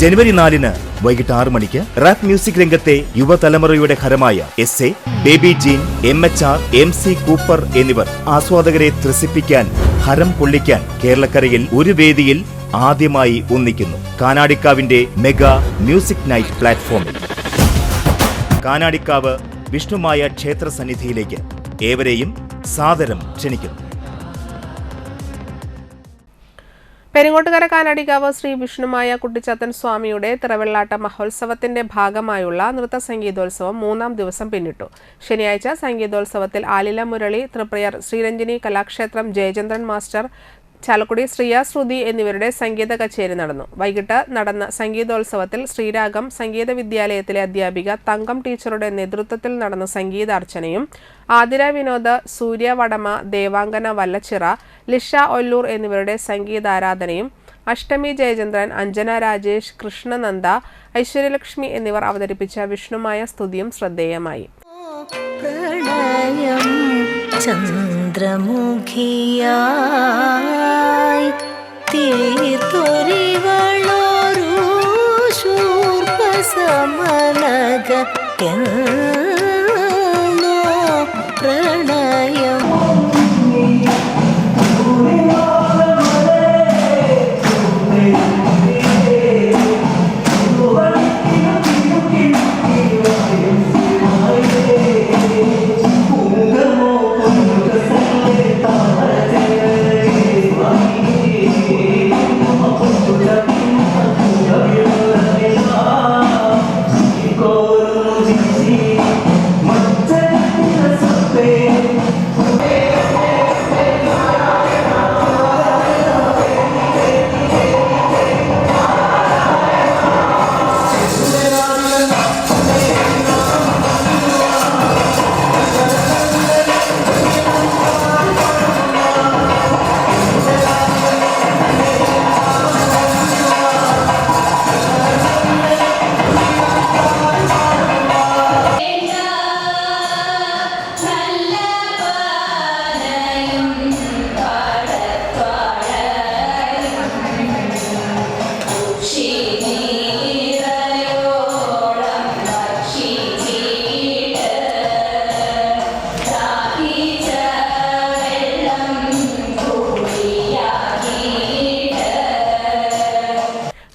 ജനുവരി 4-ന് വൈകിട്ട് 6 മണിക്ക് rap music രംഗത്തെ യുവതലമുറയുടെ ഹരമായ SA, Baby Jean, MHR, MC Cooper എന്നിവർ ആസ്വാദകരെ ത്രസിപ്പിക്കാൻ, ഹരം കൊള്ളിക്കാൻ കേരളക്കരയിൽ ഒരു വേദിയിൽ ആദ്യമായി ഒന്നിക്കുന്നു. കാനാടിക്കാവിന്റെ മെഗാ മ്യൂസിക് നൈറ്റ് പ്ലാറ്റ്ഫോമിൽ കാനാടിക്കാവ് വിഷ്ണുമായ ക്ഷേത്ര സന്നിധിയിലേക്ക് ഏവരെയും സാദരം ക്ഷണിക്കുന്നു. പെരിങ്ങോട്ടുകര കാനാടിക്കാവ് ശ്രീ വിഷ്ണുമായ കുട്ടിച്ചാത്തൻ സ്വാമിയുടെ തിറവെള്ളാട്ട മഹോത്സവത്തിന്റെ ഭാഗമായുള്ള നൃത്തസംഗീതോത്സവം 3-ാം ദിവസം പിന്നിട്ടു. ശനിയാഴ്ച സംഗീതോത്സവത്തിൽ ആലില മുരളി, തൃപ്രയർ ശ്രീരഞ്ജിനി കലാക്ഷേത്രം ജയചന്ദ്രൻ മാസ്റ്റർ, ചാലക്കുടി ശ്രീയ ശ്രുതി എന്നിവരുടെ സംഗീത കച്ചേരി നടന്നു. വൈകിട്ട് നടന്ന സംഗീതോത്സവത്തിൽ ശ്രീരാഗം സംഗീത വിദ്യാലയത്തിലെ അധ്യാപിക തങ്കം ടീച്ചറുടെ നേതൃത്വത്തിൽ നടന്ന സംഗീതാർച്ചനയും ആതിര വിനോദ്, സൂര്യ വടമ, ദേവാംഗന വല്ലച്ചിറ, ലിഷ ഒല്ലൂർ എന്നിവരുടെ സംഗീതാരാധനയും അഷ്ടമി ജയചന്ദ്രൻ, അഞ്ജന രാജേഷ്, കൃഷ്ണനന്ദ, ഐശ്വര്യലക്ഷ്മി എന്നിവർ അവതരിപ്പിച്ച വിഷ്ണുമായ സ്തുതിയും ശ്രദ്ധേയമായി. ചന്ദ്രമുഖിയായി തീർത്തൊരിവളൊരു ശൂർപ്പസമനക എന്നോ പ്രണയം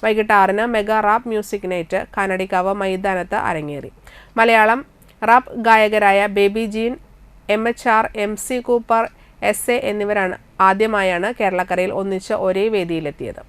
വൈകിട്ട് 6-ന് mega rap music night Kanadikkavu മൈതാനത്ത് അരങ്ങേറി. മലയാളം റാപ്പ് ഗായകരായ Baby Jean, MHR, MC Cooper, S.A എന്നിവരാണ് ആദ്യമായാണ് കേരളക്കരയിൽ ഒന്നിച്ച് ഒരേ വേദിയിലെത്തിയത്.